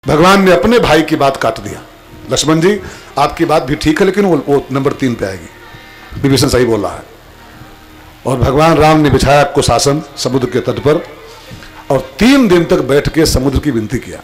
भगवान ने अपने भाई की बात काट दिया। लक्ष्मण जी आपकी बात भी ठीक है, लेकिन वो नंबर 3 पे आएगी। विभीषण सही बोल रहा है। और भगवान राम ने बिछाया कुशासन समुद्र के तट पर और 3 दिन तक बैठ के समुद्र की विनती किया।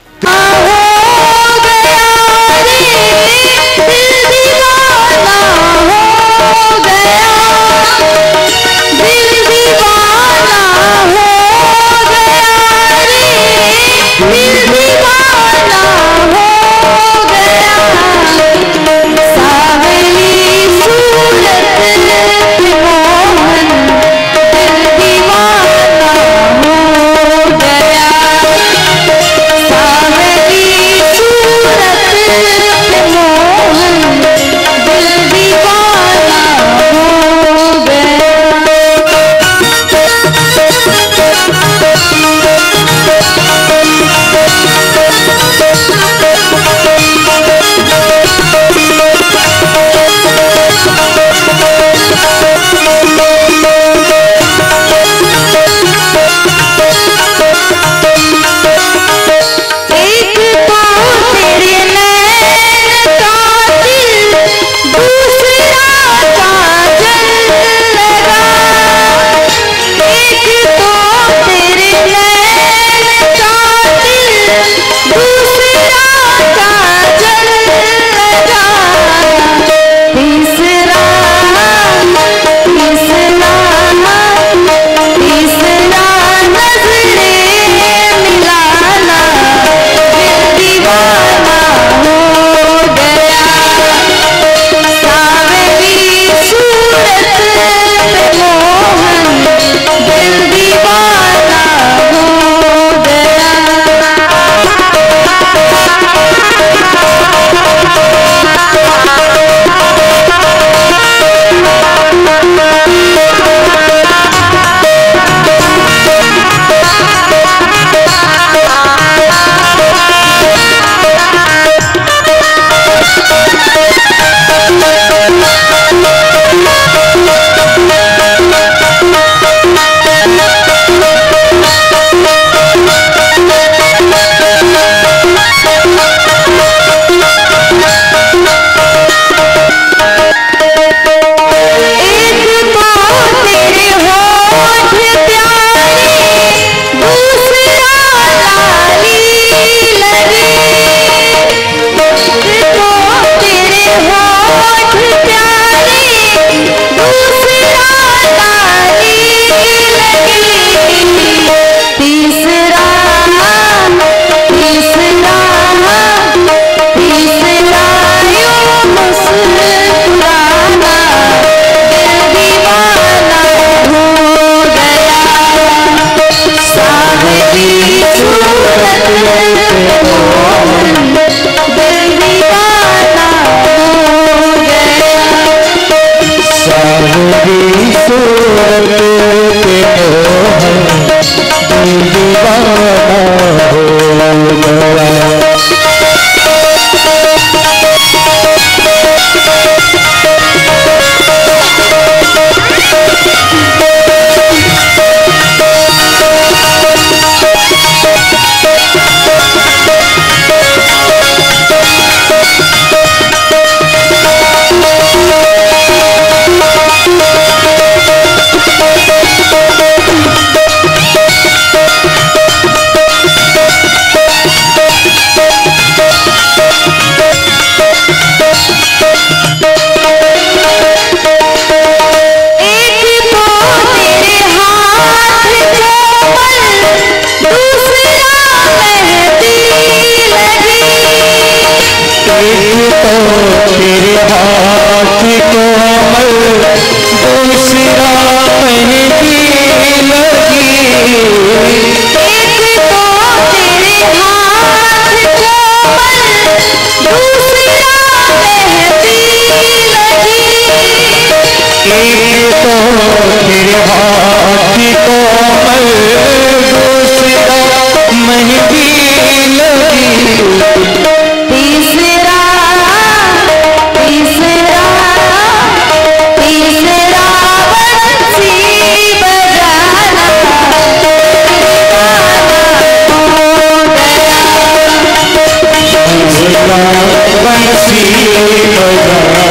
बंसी बजाता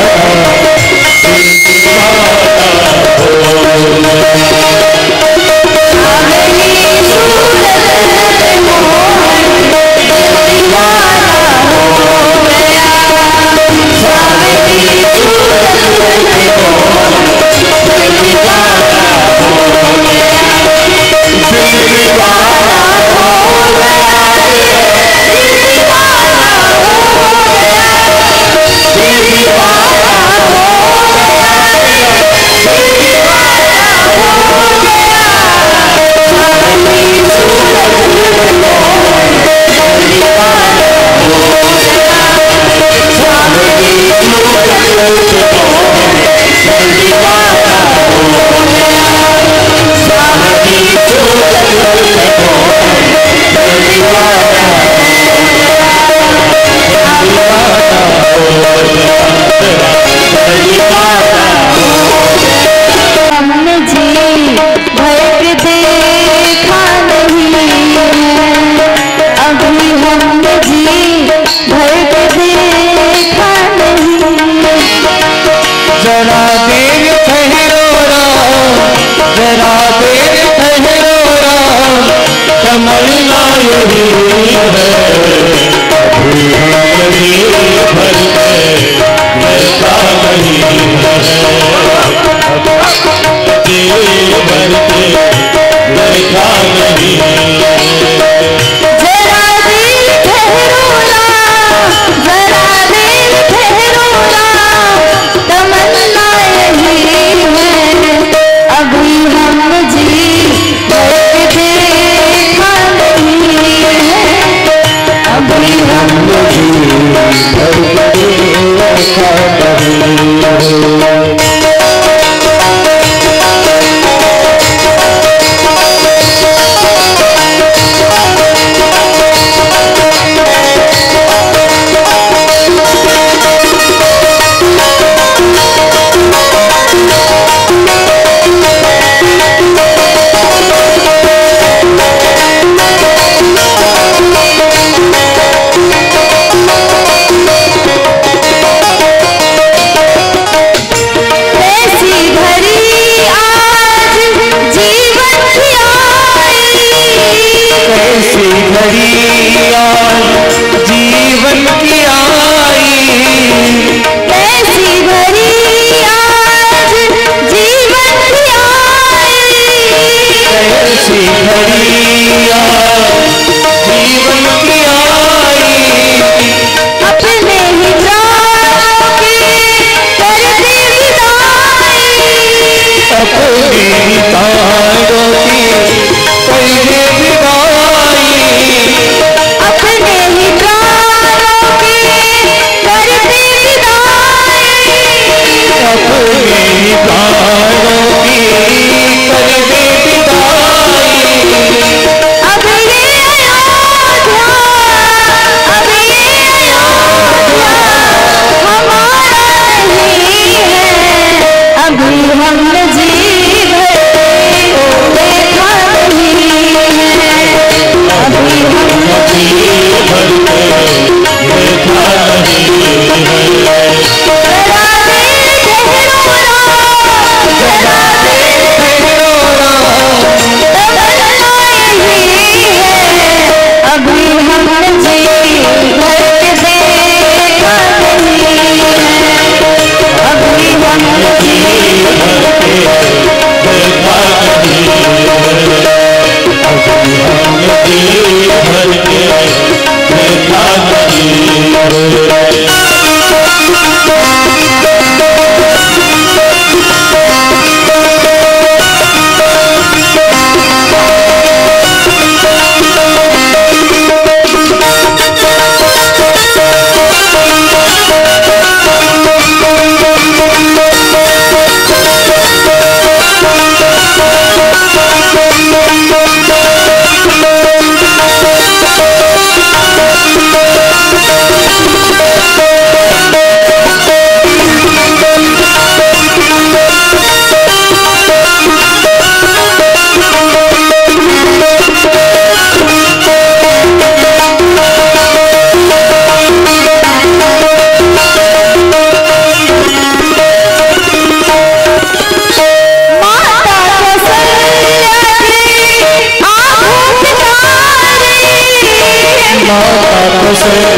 कौशल्या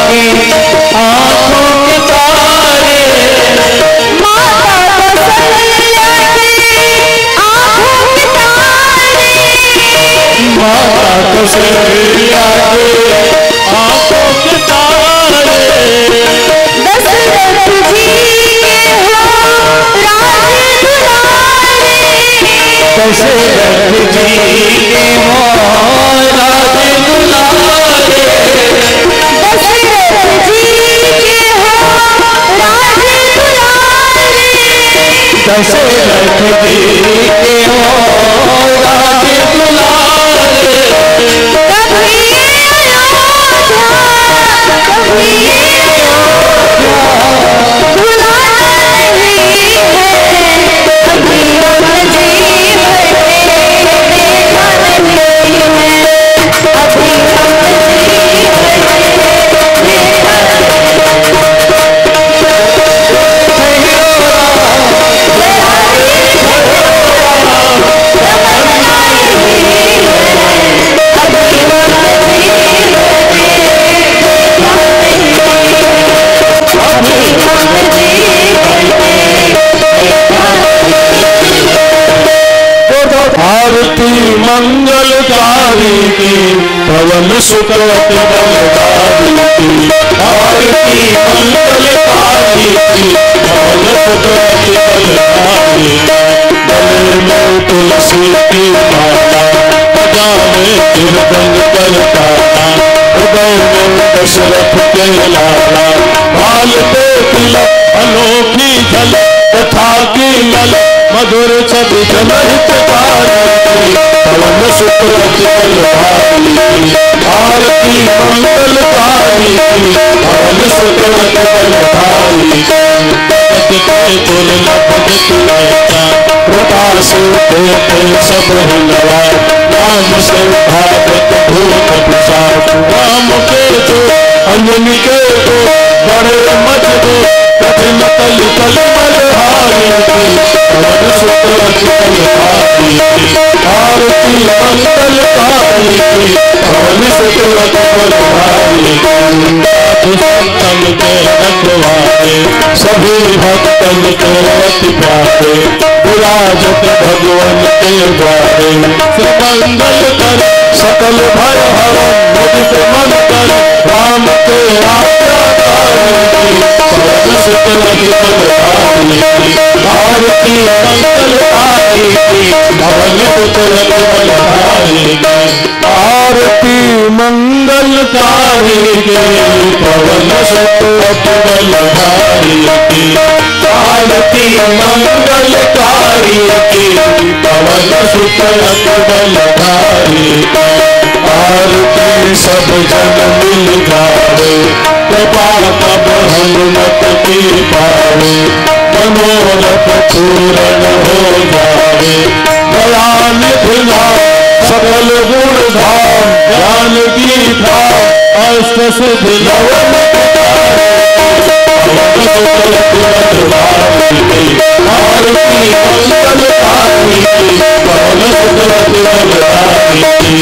की आंखों के तारे, माता कौशल्या की आंखों के तारे, माता कौशल्या की आंखों के तारे, दशरथ जी के हो राज दुलारे, दशरथ जी के हो राज दुलारे, दशरथ जी के हो राज दुलारे, दशरथ जी के हो राज दुलारे, कभी अयोध्या कभी अयोध्या भुलाना नहीं है, कभी हम जीवन में देखा नहीं है, अभी हम जीवन में देखा आरती मंगलकारी की पवन सुकृत बलकारी की, आरती मंगलकारी की पवन सुकृत बलकारी, गले में तुलसी की माला बजावे कीर्तन करता, हृदय में दशरथ के लाला, बाल पे तिलक अनोखी झलक कथा की ललक, मधुर छवि जनहित पवन सुकृत बलकारी, आरती मंगलकारी की पवन सुकृत बलकारी, कृपा से देते सब हिलवा, राम से भागत भूत पिशाच, राम के जो अंजनी के जो बड़े मजबूत, कठिन कल कल बलहारी, पवन सुकृत बलकारी, आरती मंगलकारी की पवन सुकृत बलकारी, संतन के रखवारे सभी भक्तन के अति प्यारे, विराजत भगवन के द्वारे, सुमंगल कर सकल भय हरण, मुदित मन कर राम के आज्ञाकारी, पवन सुकृत बलकारी, आरती मंगलकारी की पवन सुकृत बलकारी, आरती मंगलकारी की पवन सुकृत बलकारी, आरती मंगलकारी की पवन सुकृत बलकारी, आरती सब जन मिल गावे, कृपा तब हनुमत की पावे, मनोरथ पूर्ण हो जावे, दया निधि नाम सकल गुण धाम, ज्ञान की धाम अष्ट सिद्धि नवम पवन सुकृत बलकारी, आरती मंगलकारी की पवन सुकृत बलकारी,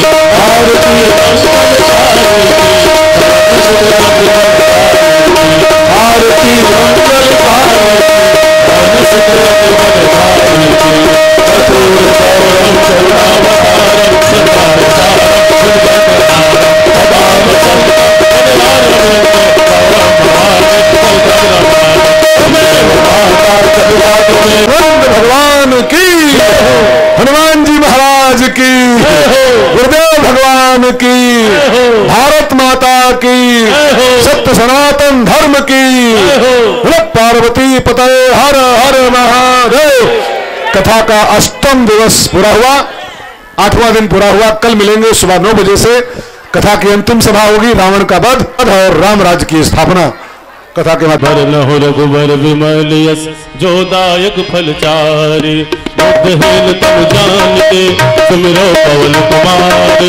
आरती मंगलकारी की पवन सुकृत बलकारी, आरती मंगलकारी की पवन सुकृत बलकारी, कपूर गौरम चरणावतारम सदाचारम सुगतनाम सदाम भगवान की, हनुमान जी महाराज की, गुरुदेव भगवान की, भारत माता की, सत्य सनातन धर्म की, पार्वती पते हर हर महादेव। कथा का अष्टम दिवस पूरा हुआ, 8वां दिन पूरा हुआ। कल मिलेंगे सुबह 9 बजे से। कथा की अंतिम सभा होगी, रावण का वध और राम राज्य की स्थापना। कथा के माध्यम वर न हो रघुवर विमल यस जो दायक फलचारी बुद्धहीन तुम जान के सुमिरो पवन कुमार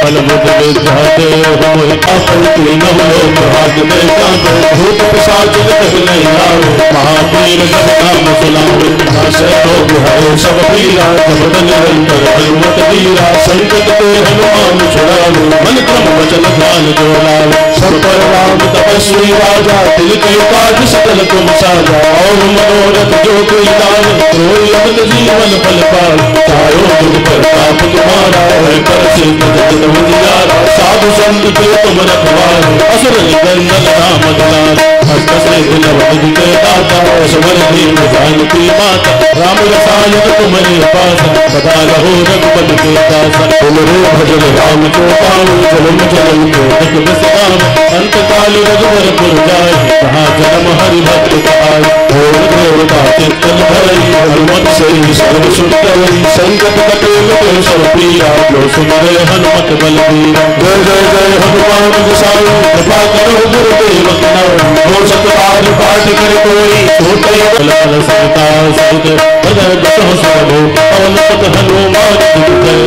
फल मुद विद्या दे मोहि आपत्ति न हो भाग में कांदो भूत पिशाच कह नहीं आओ महावीर जब नाम सुनाओ आशय रोग हरे सब पीरा जब निरंतर हनुमत धीरा संकट ते हनुमान छुड़ाओ मन क्रम वचन ध्यान जो लाओ सब पर राम तपस्वी राजा दिल के काज सकल तुम साजा और मनोरथ जो कोई दान कोई अमल जीवन फल पाल चाहो तुम प्रताप तुम्हारा है कर सिंह जगत उजियारा साधु संत के तुम रखवार असुर निकंदन राम दुलार हस्त से दिलवत के दाता समर दीन जानकी माता राम रसायन तुम्हारे पास सदा रहो रघुपति के दास तुम्हारे भजन राम को पाओ जन्म जन्म को दुख विश्राम अंत काल रघुवर पुर जाए कहाँ जन्म हरि भक्त पाए और देवता चित्तन भरई हनुमत से सर्व सुख करई संकट कटे मिटे सब पीरा जो सुमरे हनुमत बलबीरा जय जय जय हनुमान गोसाई कृपा करो गुरुदेव की नाम हो सतबार पाठ कर कोई छोटे बल सीता सहित हृदय बसो सबो पवन सुत हनुमान जय।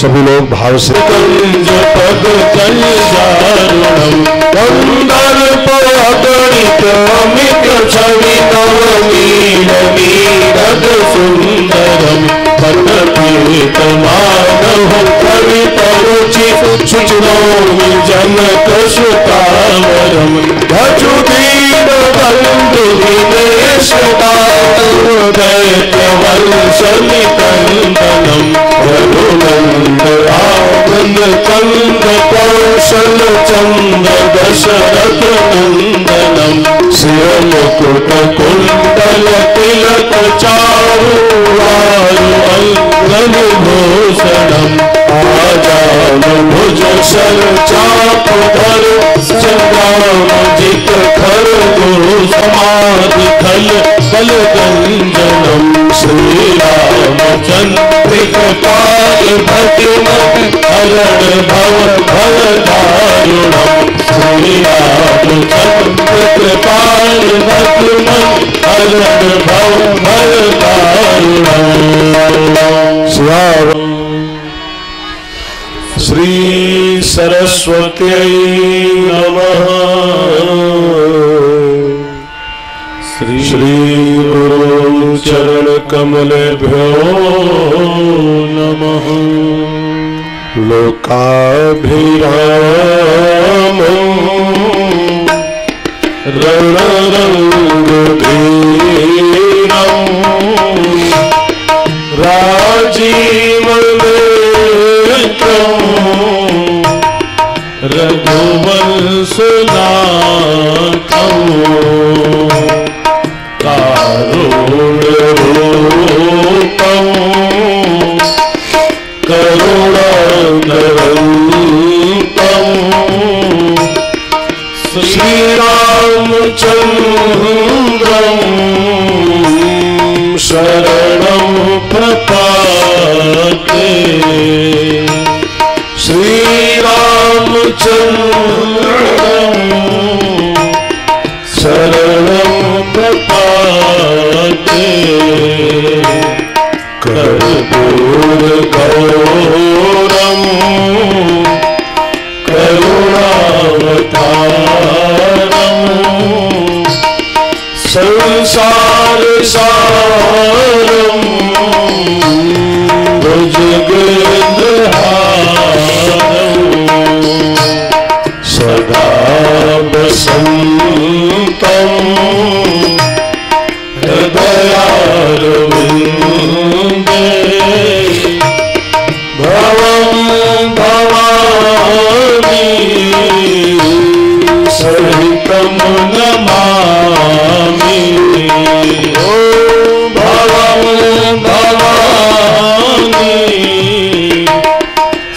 सभी लोग भाव से कंज पद कंजारुणम कंदर पगणित अमित छवि नवनील नीरद सुंदरम पट पीत मानव कवित रुचि सुचिनोमि जनक सुतावरम भजु दीन बंधु दिनेश दातु दैत्य वंशनि कंदनम रघुनंद रामन कंद कौशल चंद्र दशरथ नंदनम सिर मुकुट कुंडल तिलक चारु वारु अंगन भूषणम आजान भुज सर चाप धर संग्राम जित खर गुरु समाधि खल बल गंजनम श्री रामचंद्र कृपाल भटिमत हरण भव भव दारुणम श्री रामचंद्र कृपाल भटिमत हरण भव भव दारुणम। श्री सरस्वत्यै नमः। श्री गुरु चरण कमलेभ्यो नमः। लोकाभिरामं रणरंगधीरं राजीवनेत्रं रघुवंशनाथं कारुण्यरूपं करुणाकरन्तं श्रीरामचन्द्रं शरणं प्रपद्ये। श्रीरामचन्द्रं शरणं प्रपद्ये। कर्पूरगौरं करुणावतारं संसारसारं भुजगेन्द्रहारं सदा वसन्तं हृदयारविन्दे भवं भवानी सहितं नमामि। ओ भवं भवानी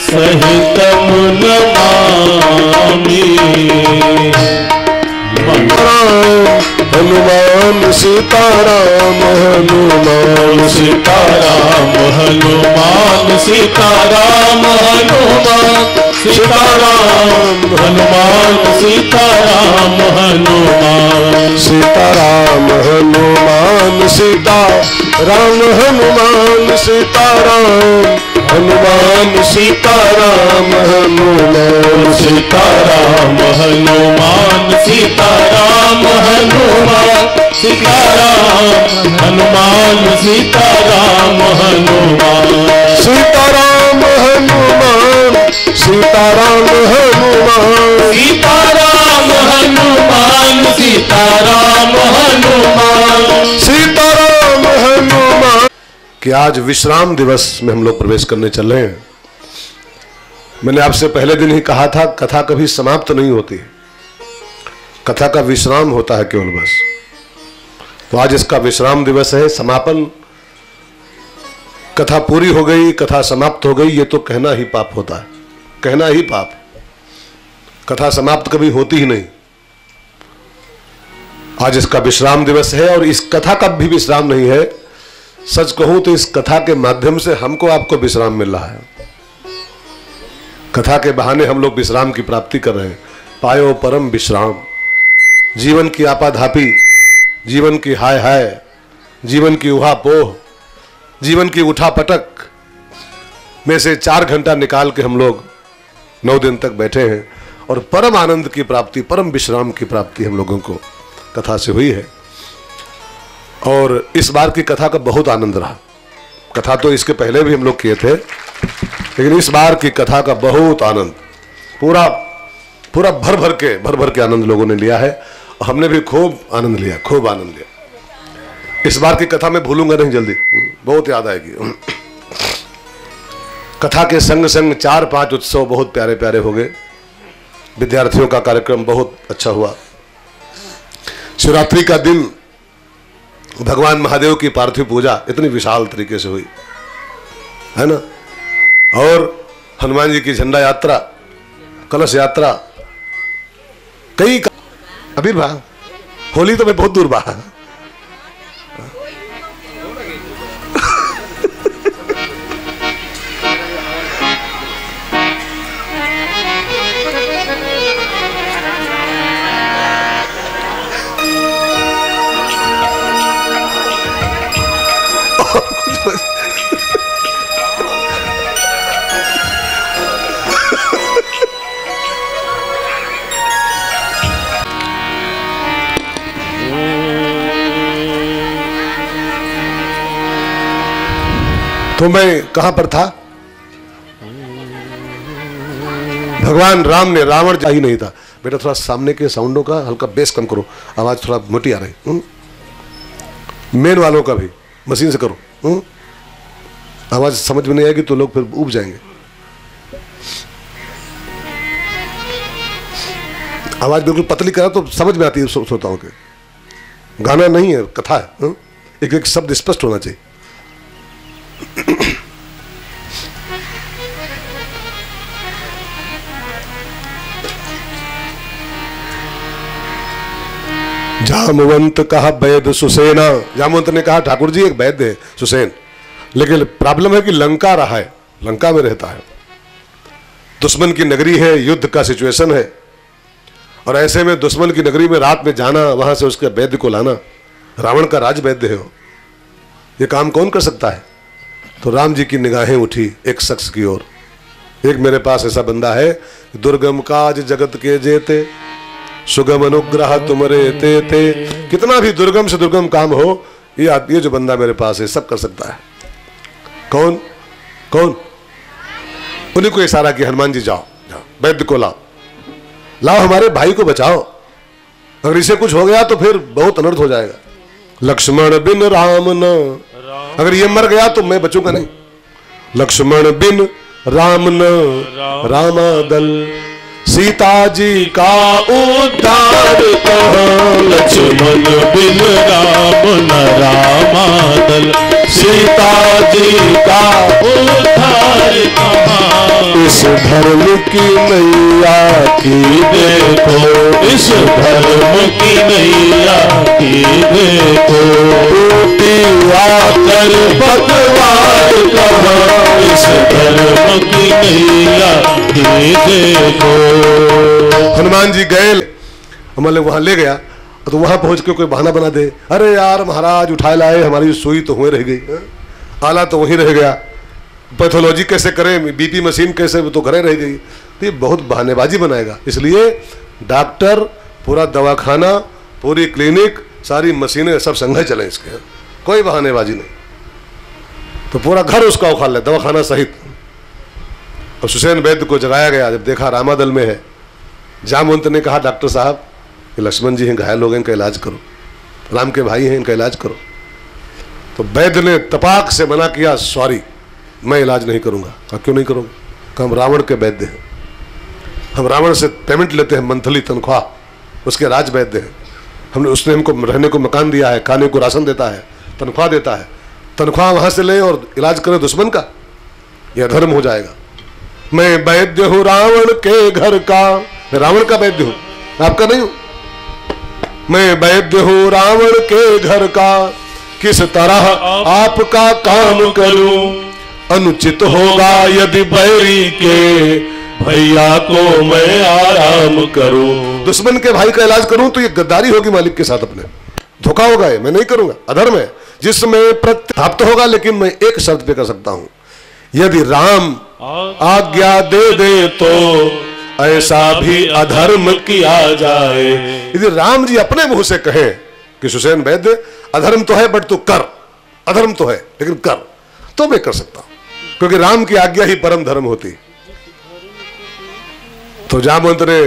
सहितं नमामि। हनुमान सीताराम हनुमान सीताराम हनुमान सीताराम हनुमान सीताराम हनुमान सीताराम हनुमान सीता राम हनुमान सीताराम हनुमान सीताराम हनुमान सीताराम हनुमान सीताराम हनुमान सीताराम हनुमान सीताराम हनुमान सीताराम हनुमान सीताराम हनुमान सीताराम हनुमान सीताराम हनुमान सीताराम हनुमान। कि आज विश्राम दिवस में हम लोग प्रवेश करने चल रहे हैं। मैंने आपसे पहले दिन ही कहा था, कथा कभी समाप्त नहीं होती, कथा का विश्राम होता है केवल बस। तो आज इसका विश्राम दिवस है, समापन। कथा पूरी हो गई, कथा समाप्त हो गई, ये तो कहना ही पाप होता है, कहना ही पाप। कथा समाप्त कभी होती ही नहीं। आज इसका विश्राम दिवस है और इस कथा का भी विश्राम नहीं है। सच कहूं तो इस कथा के माध्यम से हमको आपको विश्राम मिल रहा है। कथा के बहाने हम लोग विश्राम की प्राप्ति कर रहे हैं। पायो परम विश्राम। जीवन की आपाधापी, जीवन की हाय हाय, जीवन की उहापोह, जीवन की उठापटक में से 4 घंटा निकाल के हम लोग 9 दिन तक बैठे हैं और परम आनंद की प्राप्ति, परम विश्राम की प्राप्ति हम लोगों को कथा से हुई है। और इस बार की कथा का बहुत आनंद रहा। कथा तो इसके पहले भी हम लोग किए थे, लेकिन इस बार की कथा का बहुत आनंद, पूरा पूरा भर भर के आनंद लोगों ने लिया है। और हमने भी खूब आनंद लिया, खूब आनंद लिया। इस बार की कथा मैं भूलूंगा नहीं जल्दी, बहुत याद आएगी। कथा के संग संग 4-5 उत्सव बहुत प्यारे प्यारे हो गए। विद्यार्थियों का कार्यक्रम बहुत अच्छा हुआ। शिवरात्रि का दिन भगवान महादेव की पार्थिव पूजा इतनी विशाल तरीके से हुई है ना। और हनुमान जी की झंडा यात्रा, कलश यात्रा, कई अबीर भा होली तो मैं बहुत दूर बा। तो मैं कहां पर था? भगवान राम ने रावण जा ही नहीं था। बेटा थोड़ा सामने के साउंडों का हल्का बेस कम करो, आवाज थोड़ा मोटी आ रही। मेन वालों का भी मशीन से करो। आवाज समझ में नहीं आएगी तो लोग फिर ऊब जाएंगे। आवाज बिल्कुल पतली करा तो समझ में आती है श्रोताओं के। गाना नहीं है, कथा है। एक एक शब्द स्पष्ट होना चाहिए। जामवंत कहा वैद्य सुसेना। जामवंत ने कहा ठाकुर जी एक वैद्य है सुसेन, लेकिन प्रॉब्लम है कि लंका रहा है, लंका में रहता है, दुश्मन की नगरी है, युद्ध का सिचुएशन है। और ऐसे में दुश्मन की नगरी में रात में जाना, वहां से उसके वैद्य को लाना, रावण का राज वैद्य है, ये काम कौन कर सकता है? तो राम जी की निगाहें उठी एक शख्स की ओर। एक मेरे पास ऐसा बंदा है, दुर्गम काज जगत के जेते, सुगम अनुग्रह तुमरे ते ते। कितना भी दुर्गम से दुर्गम काम हो, ये जो बंदा मेरे पास है सब कर सकता है। कौन कौन? उन्हीं को इशारा किया, हनुमान जी जाओ जाओ वैद्य को लाओ, लाओ हमारे भाई को बचाओ, अगर इसे कुछ हो गया तो फिर बहुत अनर्थ हो जाएगा। लक्ष्मण बिन राम न, अगर ये मर गया तो मैं बचूंगा नहीं। लक्ष्मण बिन राम न रामा दल, सीता जी का उद्धार कहाँ। लक्ष्मण बिन राम न रामा दल, सीता जी का उद्धार कहाँ। इस धर्म की नैया की देखो, इस धर्म की नैया की देखो, आकर पतवार कहाँ। इस धर्म की नैया की देखो। हनुमान जी गए, मतलब वहां ले गया तो वहां पहुंच के कोई बहाना बना दे, अरे यार महाराज उठाए लाए, हमारी सुई तो हुए रह गई, आला तो वहीं रह गया, पैथोलॉजी कैसे करें, बीपी मशीन कैसे, वो तो घरे रह गई। तो ये बहुत बहानेबाजी बनाएगा। इसलिए डॉक्टर, पूरा दवाखाना, पूरी क्लिनिक, सारी मशीनें सब संघे चले इसके, कोई बहानेबाजी नहीं। तो पूरा घर उसका उखाड़ ले, दवाखाना सहित। और सुसैन वैद्य को जगाया गया, जब देखा रामादल में है। जामवंत ने कहा डॉक्टर साहब कि लक्ष्मण जी हैं, घायल हो गए, इनका इलाज करो, राम के भाई हैं, इनका इलाज करो। तो वैद्य ने तपाक से मना किया, सॉरी मैं इलाज नहीं करूंगा। कहा क्यों नहीं करोगे? कहा हम रावण के वैद्य हैं, हम रावण से पेमेंट लेते हैं, मंथली तनख्वाह, उसके राज वैद्य हैं। हमने उसने हमको रहने को मकान दिया है, खाने को राशन देता है, तनख्वाह देता है, तनख्वाह वहां से ले और इलाज करें दुश्मन का, यह धर्म हो जाएगा। मैं वैद्य हूं रावण के घर का, मैं रावण का वैद्य हूं, आपका नहीं हूं। मैं वैद्य हूं रावण के घर का, किस तरह आपका काम करूं, अनुचित होगा यदि बैरी के भैया को मैं आराम करूं। दुश्मन के भाई का इलाज करूं तो ये गद्दारी होगी मालिक के साथ, अपने धोखा होगा, ये मैं नहीं करूंगा, अधर्म है। जिसमें प्रत्याप्त होगा, लेकिन मैं एक शर्त पे कर सकता हूं, यदि राम आज्ञा दे दे तो ऐसा भी अधर्म किया जाए। यदि राम जी अपने मुंह से कहें कि सुसैन वैद्य अधर्म तो है बट तू कर, अधर्म तो है लेकिन कर, तो मैं कर सकता हूं, क्योंकि राम की आज्ञा ही परम धर्म होती। तो जामवंत ने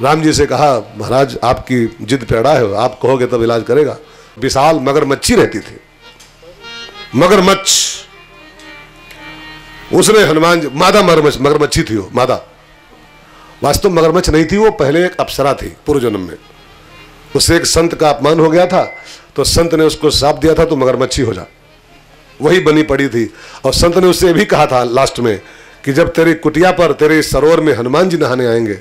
राम जी से कहा, महाराज आपकी जिद पे अड़ा है, आप कहोगे तब इलाज करेगा। विशाल मगरमच्छी रहती थी, मगरमच्छ, उसने हनुमान जी, मादा मगरमच्छी थी वो, मादा, वास्तव मगरमच्छ नहीं थी वो, पहले एक अप्सरा थी पूर्व जन्म में। उससे एक संत का अपमान हो गया था, तो संत ने उसको श्राप दिया था, तो मगरमच्छी हो जा, वही बनी पड़ी थी। और संत ने उससे भी कहा था लास्ट में कि जब तेरी कुटिया पर, तेरे सरोवर में हनुमान जी नहाने आएंगे